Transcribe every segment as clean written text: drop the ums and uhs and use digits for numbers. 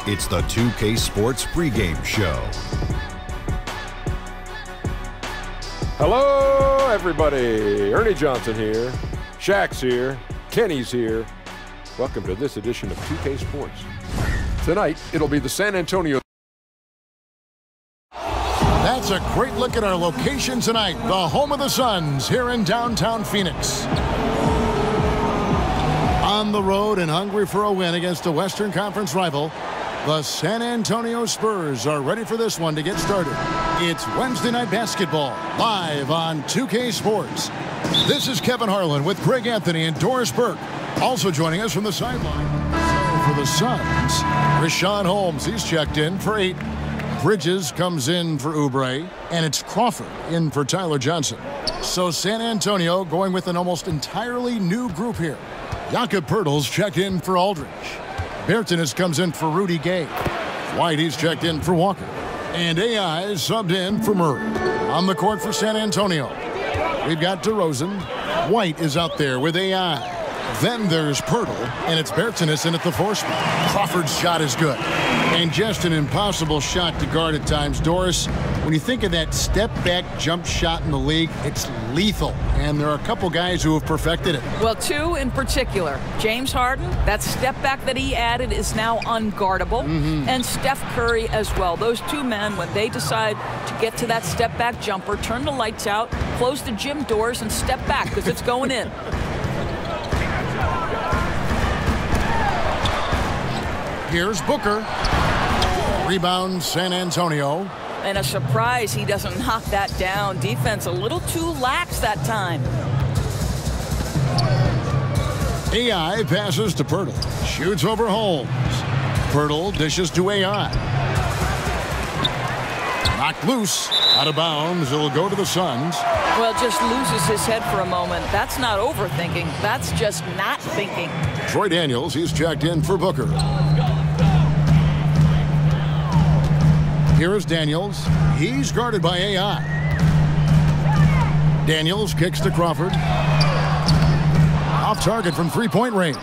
It's the 2K Sports pregame show. Hello, everybody. Ernie Johnson here. Shaq's here. Kenny's here. Welcome to this edition of 2K Sports. Tonight, it'll be the San Antonio. That's a great look at our location tonight. The home of the Suns here in downtown Phoenix. On the road and hungry for a win against a Western Conference rival, the San Antonio Spurs are ready for this one to get started. It's Wednesday Night Basketball, live on 2K Sports. This is Kevin Harlan with Greg Anthony and Doris Burke. Also joining us from the sideline. So for the Suns, Richaun Holmes, he's checked in for 8. Bridges comes in for Oubre, and it's Crawford in for Tyler Johnson. So San Antonio going with an almost entirely new group here. Jakob Poeltl's checked in for Aldridge. Bertans comes in for Rudy Gay. White, he's checked in for Walker. And AI is subbed in for Murray. On the court for San Antonio, we've got DeRozan. White is out there with AI. Then there's Poeltl, and it's Bertans in at the 4 spot. Crawford's shot is good. And just an impossible shot to guard at times. Doris, when you think of that step-back jump shot in the league, it's lethal. And there are a couple guys who have perfected it. Well, 2 in particular. James Harden, that step-back that he added is now unguardable. And Steph Curry as well. Those 2 men, when they decide to get to that step-back jumper, turn the lights out, close the gym doors, and step back because it's going in. Here's Booker. Rebound, San Antonio. And a surprise he doesn't knock that down. Defense a little too lax that time. AI passes to Poeltl. Shoots over Holmes. Poeltl dishes to AI. Knocked loose. Out of bounds. It'll go to the Suns. Well, just loses his head for a moment. That's not overthinking. That's just not thinking. Troy Daniels, he's checked in for Booker. Here's Daniels. He's guarded by AI. Daniels kicks to Crawford. Off target from three-point range.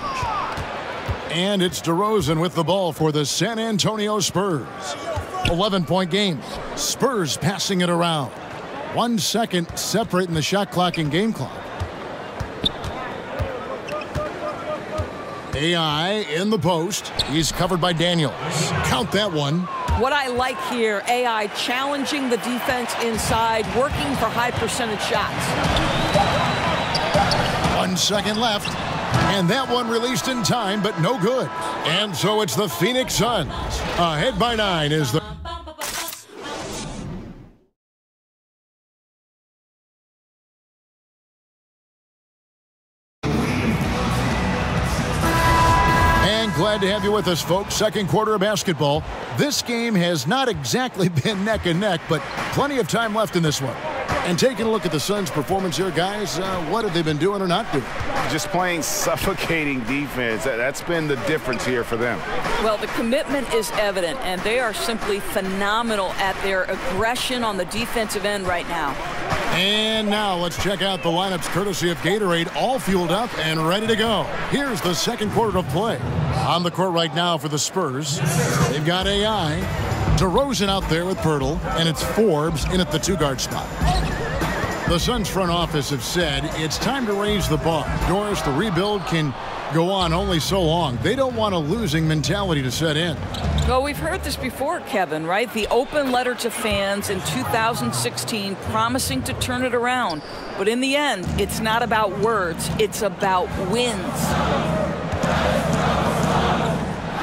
And it's DeRozan with the ball for the San Antonio Spurs. 11-point game. Spurs passing it around. 1 second separating the shot clock and game clock. AI in the post. He's covered by Daniels. Count that one. What I like here, AI challenging the defense inside, working for high percentage shots. 1 second left. And that one released in time, but no good. And so it's the Phoenix Suns. Ahead by 9 is the... Glad to have you with us, folks. Second quarter of basketball. This game has not exactly been neck and neck, but plenty of time left in this one. And taking a look at the Suns' performance here, guys, what have they been doing or not doing? Just playing suffocating defense. That's been the difference here for them. Well, the commitment is evident, and they are simply phenomenal at their aggression on the defensive end right now. And now let's check out the lineups courtesy of Gatorade, all fueled up and ready to go. Here's the second quarter of play. On the court right now for the Spurs, they've got AI. DeRozan out there with Poeltl, and it's Forbes in at the 2-guard spot. The Suns front office have said it's time to raise the bar. Doris, the rebuild can go on only so long. They don't want a losing mentality to set in. Well, we've heard this before, Kevin, right? The open letter to fans in 2016 promising to turn it around. But in the end, it's not about words. It's about wins.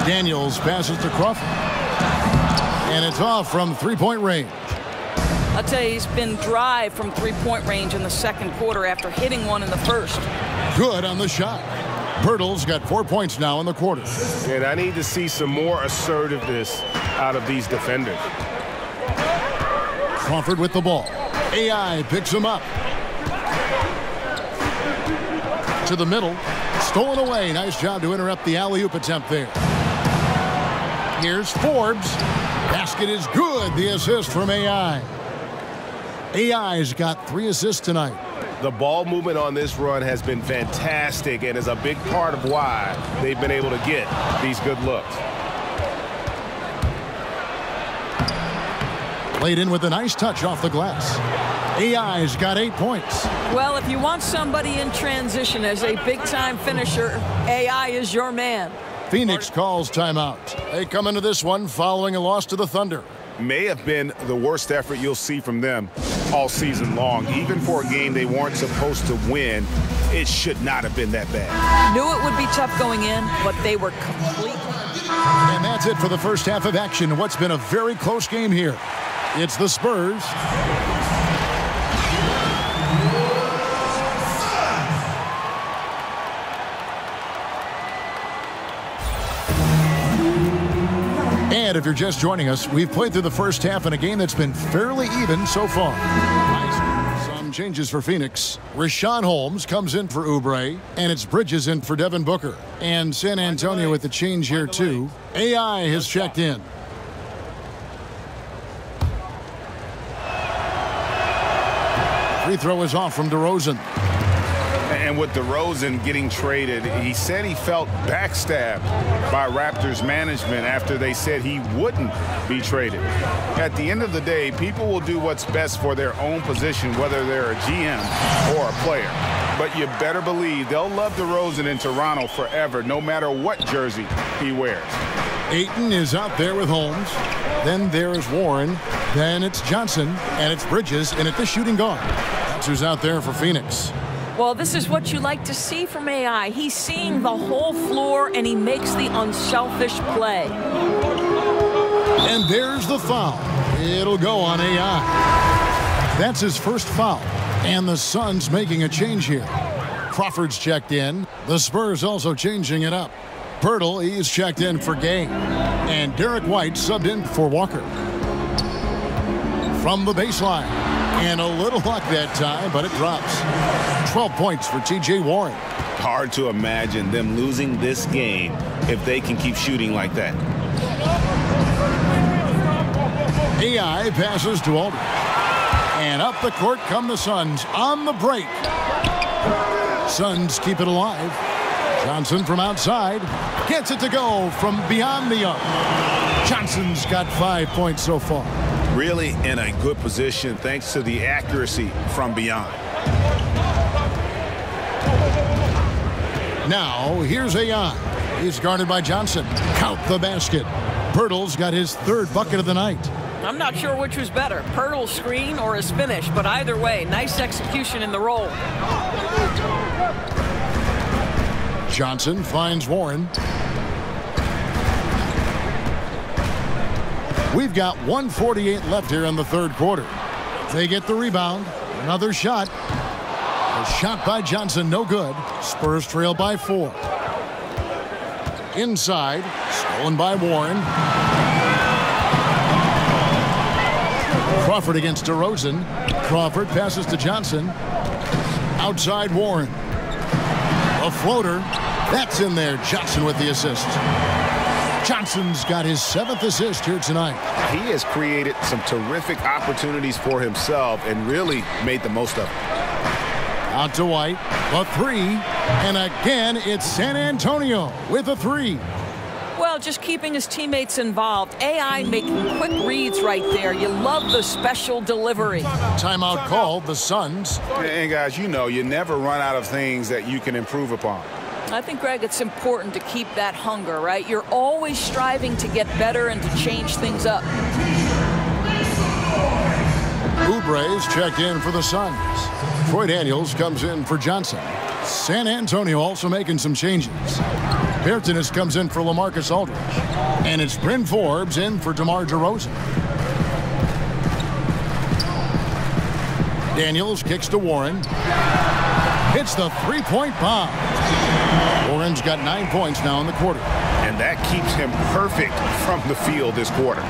Daniels passes to Crawford. And it's off from three-point range. I'll tell you, he's been dry from three-point range in the second quarter after hitting one in the first. Good on the shot. Poeltl's got 4 points now in the quarter. And I need to see some more assertiveness out of these defenders. Crawford with the ball. AI picks him up. To the middle. Stolen away. Nice job to interrupt the alley-oop attempt there. Here's Forbes. Basket is good. The assist from AI. AI's got 3 assists tonight. The ball movement on this run has been fantastic and is a big part of why they've been able to get these good looks. Laid in with a nice touch off the glass. AI's got 8 points. Well, if you want somebody in transition as a big-time finisher, AI is your man. Phoenix calls timeout. They come into this one following a loss to the Thunder. May have been the worst effort you'll see from them all season long. Even for a game they weren't supposed to win, it should not have been that bad. Knew it would be tough going in, but they were completely... And that's it for the first half of action. What's been a very close game here. It's the Spurs. And if you're just joining us, we've played through the first half in a game that's been fairly even so far. Some changes for Phoenix. Rashawn Holmes comes in for Oubre, and it's Bridges in for Devin Booker. And San Antonio with the change here too. AI has checked in. Free throw is off from DeRozan. And with DeRozan getting traded, he said he felt backstabbed by Raptors management after they said he wouldn't be traded. At the end of the day, people will do what's best for their own position, whether they're a GM or a player. But you better believe they'll love DeRozan in Toronto forever, no matter what jersey he wears. Ayton is out there with Holmes. Then there's Warren. Then it's Johnson. And it's Bridges. And at the shooting guard. That's who's out there for Phoenix. Well, this is what you like to see from AI. He's seeing the whole floor, and he makes the unselfish play. And there's the foul. It'll go on AI. That's his first foul. And the Suns making a change here. Crawford's checked in. The Spurs also changing it up. Pirtle, he's checked in for Gay. And Derek White subbed in for Walker. From the baseline. And a little luck that time, but it drops. 12 points for T.J. Warren. Hard to imagine them losing this game if they can keep shooting like that. AI passes to Aldridge. And up the court come the Suns on the break. Suns keep it alive. Johnson from outside gets it to go from beyond the arc. Johnson's got 5 points so far. Really in a good position thanks to the accuracy from beyond. Now, here's AI. He's guarded by Johnson. Count the basket. Pirtle's got his third bucket of the night. I'm not sure which was better, Pirtle's screen or his finish, but either way, nice execution in the roll. Johnson finds Warren. We've got 1:48 left here in the third quarter. They get the rebound. Another shot. A shot by Johnson, no good. Spurs trail by 4. Inside, stolen by Warren. Crawford against DeRozan. Crawford passes to Johnson. Outside Warren. A floater. That's in there. Johnson with the assist. Johnson's got his 7th assist here tonight. He has created some terrific opportunities for himself and really made the most of it. Out to White, a 3, and again it's San Antonio with a 3. Well, just keeping his teammates involved. AI making quick reads right there. You love the special delivery. Timeout called, the Suns. And guys, you know, you never run out of things that you can improve upon. I think, Greg, it's important to keep that hunger, right? You're always striving to get better and to change things up. Oubre's checked in for the Suns. Troy Daniels comes in for Johnson. San Antonio also making some changes. Bertanis comes in for LaMarcus Aldridge. And it's Bryn Forbes in for DeMar DeRozan. Daniels kicks to Warren. Hits the three-point bomb. Warren's got 9 points now in the quarter. And that keeps him perfect from the field this quarter.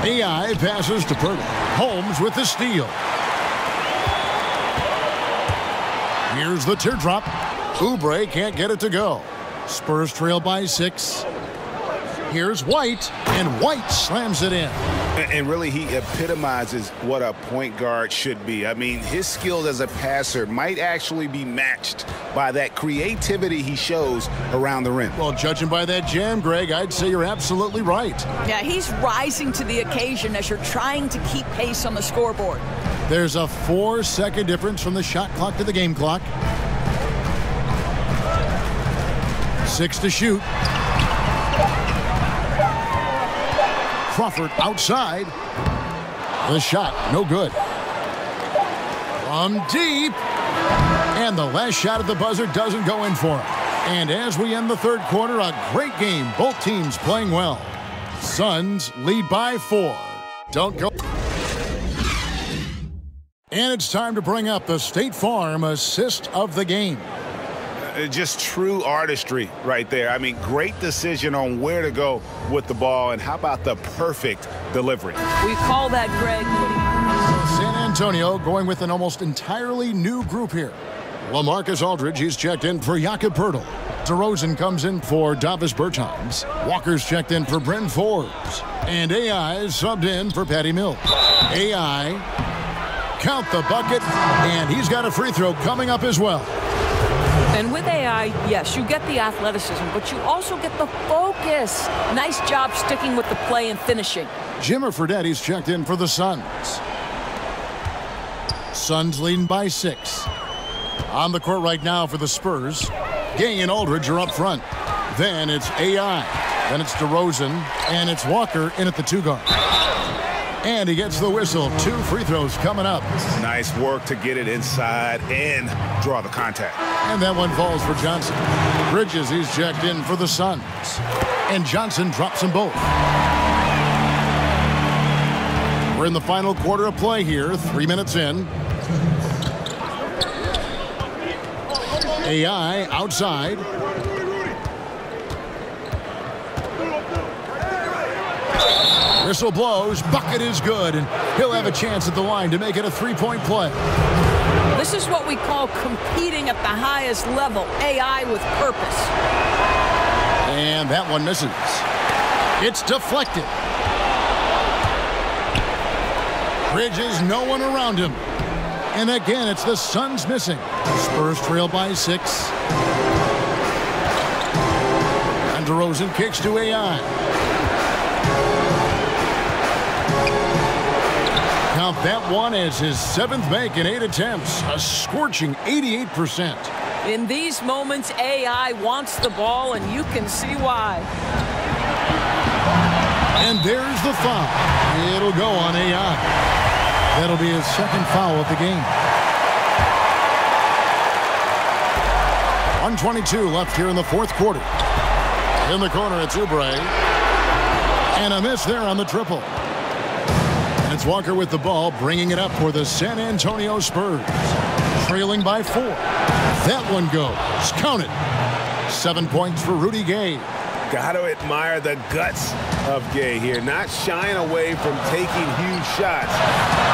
AI passes to Pirtle. Holmes with the steal. Here's the teardrop. Oubre can't get it to go. Spurs trail by 6. Here's White, and White slams it in. And really, he epitomizes what a point guard should be. I mean, his skills as a passer might actually be matched by that creativity he shows around the rim. Well, judging by that jam, Greg, I'd say you're absolutely right. Yeah, he's rising to the occasion as you're trying to keep pace on the scoreboard. There's a 4-second difference from the shot clock to the game clock. 6 to shoot. Crawford outside. The shot, no good. From deep. And the last shot at the buzzer doesn't go in for him. And as we end the third quarter, a great game. Both teams playing well. Suns lead by 4. Don't go. And it's time to bring up the State Farm assist of the game. Just true artistry right there. I mean, great decision on where to go with the ball, and how about the perfect delivery? We call that, Greg. San Antonio going with an almost entirely new group here. LaMarcus Aldridge, he's checked in for Jakob Poeltl. DeRozan comes in for Davis Bertans. Walker's checked in for Bryn Forbes. And AI is subbed in for Patty Mills. AI, count the bucket, and he's got a free throw coming up as well. And with AI, yes, you get the athleticism, but you also get the focus. Nice job sticking with the play and finishing. Jimmer Fredetti's checked in for the Suns. Suns leading by 6. On the court right now for the Spurs. Gay and Aldridge are up front. Then it's AI. Then it's DeRozan. And it's Walker in at the 2 guard. And he gets the whistle. 2 free throws coming up. Nice work to get it inside and draw the contact. And that one falls for Johnson. Bridges, he's checked in for the Suns. And Johnson drops them both. We're in the final quarter of play here. 3 minutes in. AI outside. Whistle blows. Bucket is good. And he'll have a chance at the line to make it a 3-point play. This is what we call competing at the highest level. AI with purpose. And that one misses. It's deflected. Bridges, no one around him. And again, it's the Suns missing. Spurs trail by 6. And DeRozan kicks to AI. Count that one as his 7th make in 8 attempts. A scorching 88%. In these moments, AI wants the ball, and you can see why. And there's the foul. It'll go on AI. That'll be his 2nd foul of the game. 1:22 left here in the 4th quarter. In the corner, it's Oubre. And a miss there on the triple. And it's Walker with the ball, bringing it up for the San Antonio Spurs. Trailing by 4. That one goes. Counted. 7 points for Rudy Gay. Got to admire the guts of Gay here, not shying away from taking huge shots.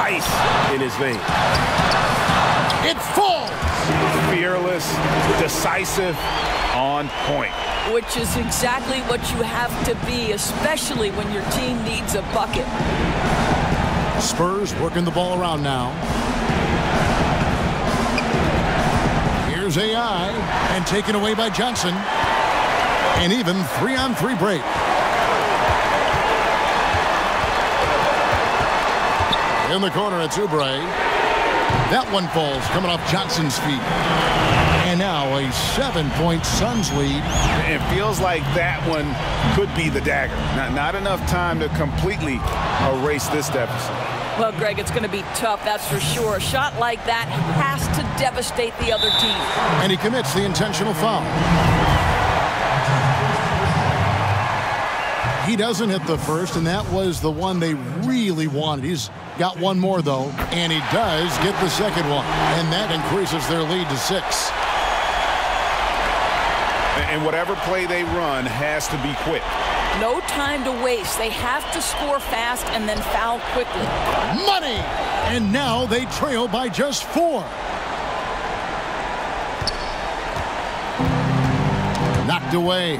Ice in his veins. It falls. Fearless, decisive, on point. Which is exactly what you have to be, especially when your team needs a bucket. Spurs working the ball around now. Here's AI, and taken away by Johnson. And even 3-on-3 break. In the corner, it's Oubre. That one falls, coming off Johnson's feet. And now a 7-point Suns lead. It feels like that one could be the dagger. Not enough time to completely erase this deficit. Well, Greg, it's going to be tough, that's for sure. A shot like that has to devastate the other team. And he commits the intentional foul. He doesn't hit the first, and that was the one they really wanted. He's got one more, though, and he does get the second one. And that increases their lead to 6. And whatever play they run has to be quick. No time to waste. They have to score fast and then foul quickly. Money! And now they trail by just 4. Knocked away.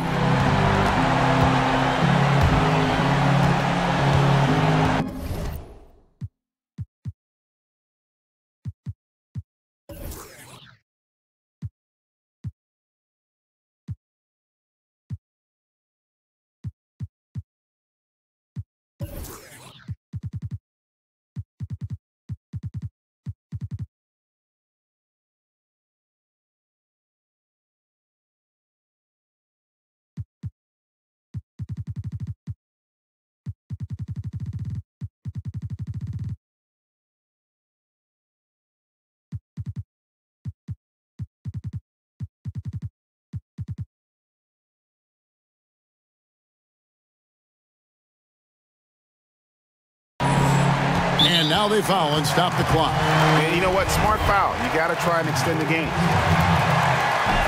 now they foul and stop the clock. And you know what? Smart foul. You got to try and extend the game.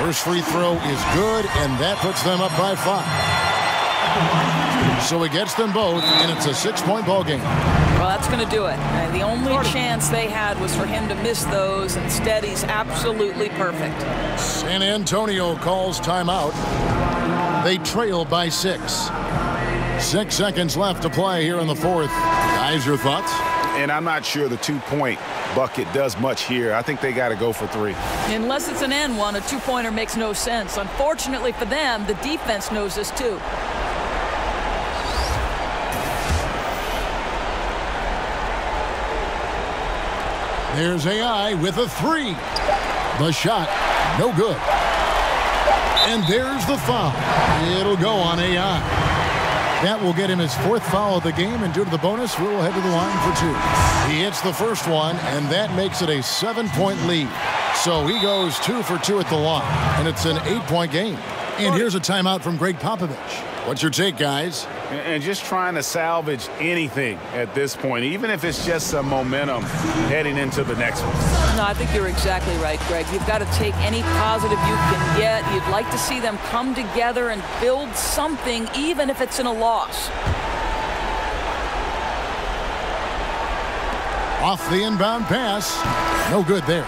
First free throw is good, and that puts them up by 5. So he gets them both, and it's a 6-point ball game. Well, that's going to do it. The only chance they had was for him to miss those. Instead, he's absolutely perfect. San Antonio calls timeout. They trail by 6. 6 seconds left to play here in the fourth. Guys, your thoughts? And I'm not sure the 2-point bucket does much here. I think they got to go for 3. Unless it's an and one, a 2-pointer makes no sense. Unfortunately for them, the defense knows this too. There's AI with a 3. The shot, no good. And there's the foul. It'll go on AI. That will get him his 4th foul of the game, and due to the bonus, we'll head to the line for 2. He hits the first one, and that makes it a 7-point lead. So he goes 2 for 2 at the line, and it's an 8-point game. And here's a timeout from Greg Popovich. What's your take, guys? And just trying to salvage anything at this point, even if it's just some momentum heading into the next one. No, I think you're exactly right, Greg. You've got to take any positive you can get. You'd like to see them come together and build something, even if it's in a loss. Off the inbound pass. No good there.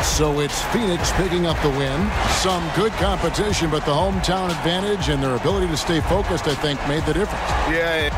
So it's Phoenix picking up the win. Some good competition, but the hometown advantage and their ability to stay focused, I think, made the difference. Yeah.